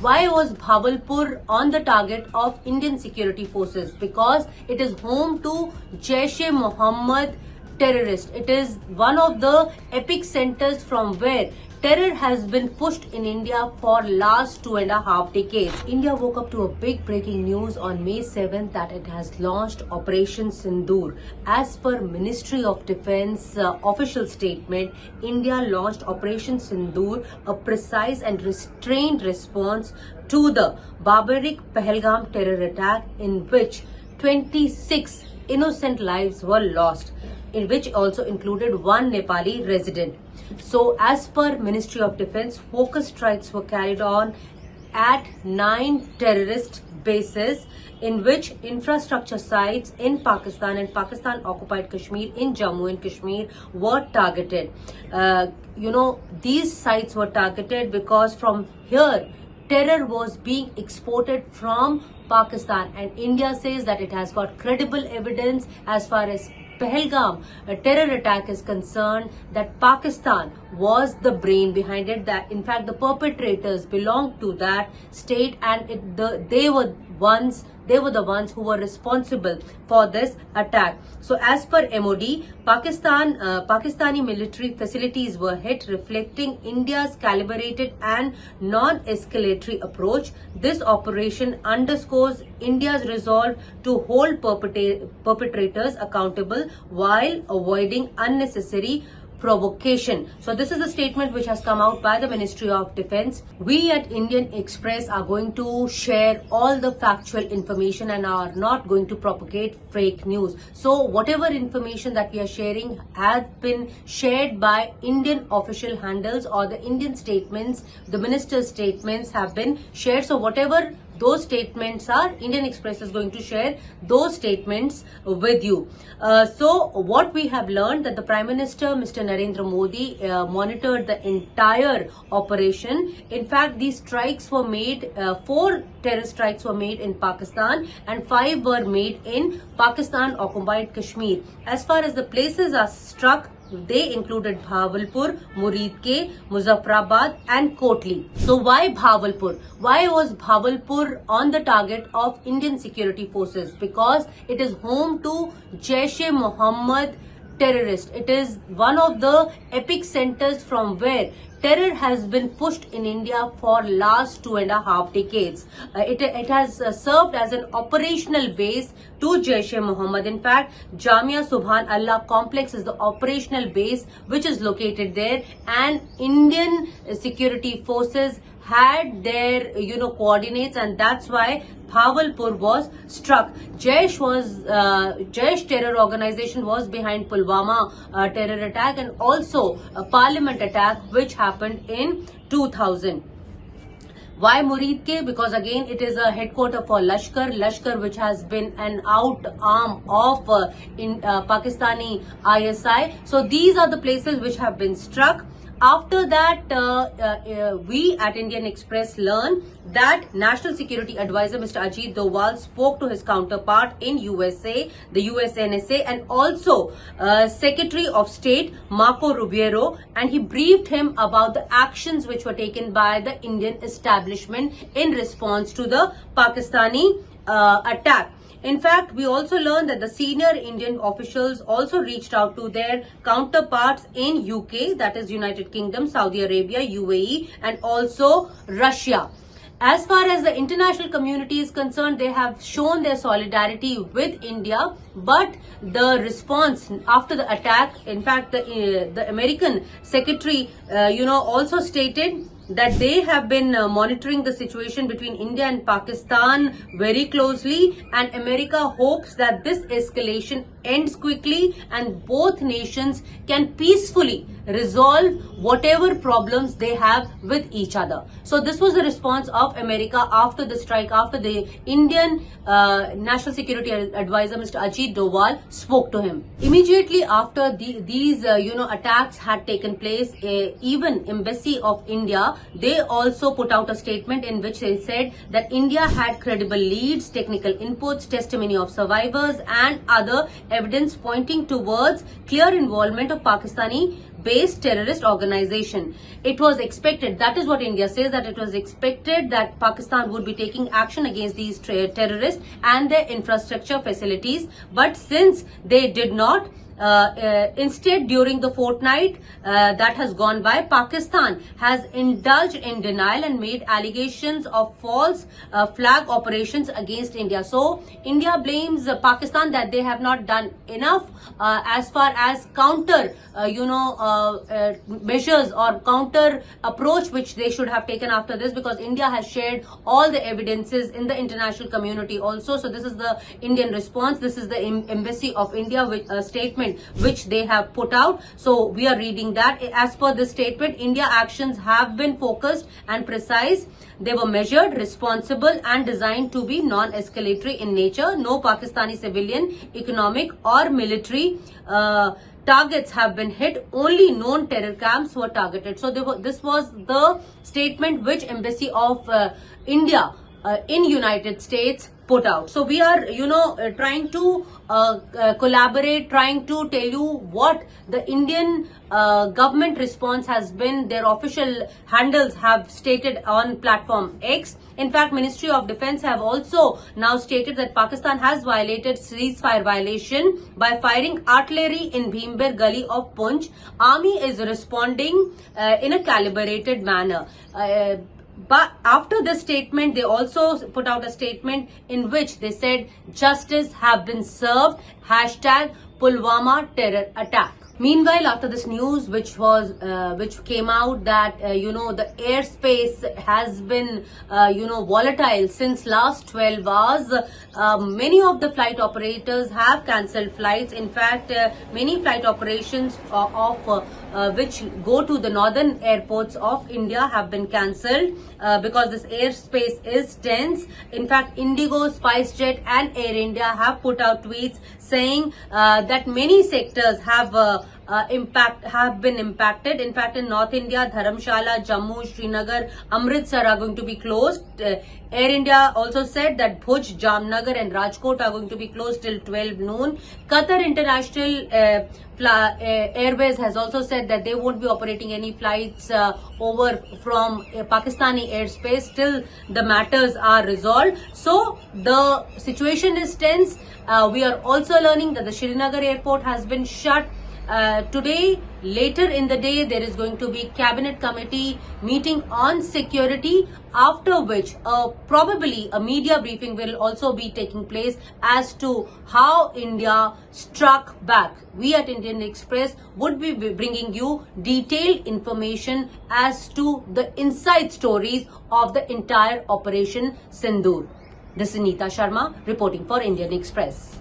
Why was Bhavalpur on the target of Indian security forces? Because it is home to Jaish-e-Mohammed terrorists. It is one of the epic centers from where terror has been pushed in India for last 2.5 decades. India woke up to a big breaking news on May 7th that it has launched Operation Sindoor. As per Ministry of Defence official statement, India launched Operation Sindoor, a precise and restrained response to the barbaric Pahalgam terror attack in which 26 innocent lives were lost, in which also included one Nepali resident. So, as per Ministry of Defence, focus strikes were carried on at 9 terrorist bases, in which infrastructure sites in Pakistan and Pakistan occupied Kashmir in Jammu and Kashmir were targeted. These sites were targeted because from here terror was being exported from Pakistan, and India says that it has got credible evidence as far as Pahalgam, a terror attack, is concerned, that Pakistan was the brain behind it, that in fact the perpetrators belonged to that state, and they were the ones who were responsible for this attack. So as per MOD, Pakistani military facilities were hit, reflecting India's calibrated and non-escalatory approach. This operation underscores India's resolve to hold perpetrators accountable while avoiding unnecessary provocation. So this is a statement which has come out by the Ministry of Defence. We at Indian Express are going to share all the factual information and are not going to propagate fake news. So whatever information that we are sharing has been shared by Indian official handles, or the Indian statements, the minister's statements have been shared. So whatever those statements are, Indian Express is going to share those statements with you. So what we have learned, that the Prime Minister Mr. Narendra Modi monitored the entire operation. In fact, these strikes were made, 4 terror strikes were made in Pakistan and 5 were made in Pakistan occupied Kashmir. As far as the places are struck, they included Bhavalpur, Muridke, Muzaffarabad and Kotli. So why Bhavalpur? Why was Bhavalpur on the target of Indian security forces? Because it is home to Jaish-e-Mohammed terrorists. It is one of the epic centers from where terror has been pushed in India for last 2.5 decades. It has served as an operational base to Jaish-e-Mohammed. In fact, Jamia Subhan Allah complex is the operational base which is located there, and Indian security forces had their coordinates, and that's why Bhavalpur was struck. Jaish terror organization was behind Pulwama terror attack and also a parliament attack which happened in 2000. Why Muridke? Because again it is a headquarter for Lashkar which has been an out arm of Pakistani ISI. So these are the places which have been struck. After that, we at Indian Express learned that National Security Advisor Mr. Ajit Doval spoke to his counterpart in USA, the USNSA, and also Secretary of State Marco Rubio, and he briefed him about the actions which were taken by the Indian establishment in response to the Pakistani attack. In fact, we also learned that the senior Indian officials also reached out to their counterparts in UK, that is United Kingdom, Saudi Arabia, UAE, and also Russia. As far as the international community is concerned, they have shown their solidarity with India, but the response after the attack, in fact, the American secretary, also stated that they have been monitoring the situation between India and Pakistan very closely, and America hopes that this escalation ends quickly and both nations can peacefully resolve whatever problems they have with each other. So this was the response of America after the strike, after the Indian National Security Advisor Mr. Ajit Doval spoke to him. Immediately after these attacks had taken place, even Embassy of India India, they also put out a statement in which they said that India had credible leads, technical inputs, testimony of survivors and other evidence pointing towards clear involvement of Pakistani based terrorist organization. It was expected, that is what India says, that it was expected that Pakistan would be taking action against these terrorists and their infrastructure facilities. But since they did not, instead, during the fortnight that has gone by, Pakistan has indulged in denial and made allegations of false flag operations against India. So, India blames Pakistan that they have not done enough as far as counter, measures or counter approach which they should have taken after this, because India has shared all the evidences in the international community also. So, this is the Indian response. This is the Embassy of India with a statement which they have put out. So we are reading that. As per this statement, India actions have been focused and precise. They were measured, responsible and designed to be non-escalatory in nature. No Pakistani civilian, economic or military targets have been hit. Only known terror camps were targeted. So this was the statement which Embassy of India in United States put out. So we are, trying to collaborate, trying to tell you what the Indian government response has been. Their official handles have stated on platform X. In fact, Ministry of Defense have also now stated that Pakistan has violated ceasefire violation by firing artillery in Bhimbir Gully of Punch. Army is responding in a calibrated manner. But after this statement, they also put out a statement in which they said justice have been served. Hashtag Pulwama terror attack. Meanwhile, after this news which came out that the airspace has been volatile since last 12 hours, many of the flight operators have cancelled flights. In fact, many flight operations which go to the northern airports of India have been cancelled because this airspace is tense. In fact, Indigo, SpiceJet and Air India have put out tweets saying that many sectors have been impacted. In fact, in North India, Dharamshala, Jammu, Srinagar, Amritsar are going to be closed. Air India also said that Bhuj, Jamnagar and Rajkot are going to be closed till 12 noon. Qatar International Airways has also said that they won't be operating any flights over from Pakistani airspace till the matters are resolved. So the situation is tense. We are also learning that the Srinagar airport has been shut. Today, later in the day, there is going to be cabinet committee meeting on security, after which probably a media briefing will also be taking place as to how India struck back. We at Indian Express would be bringing you detailed information as to the inside stories of the entire Operation Sindoor. This is Neeta Sharma reporting for Indian Express.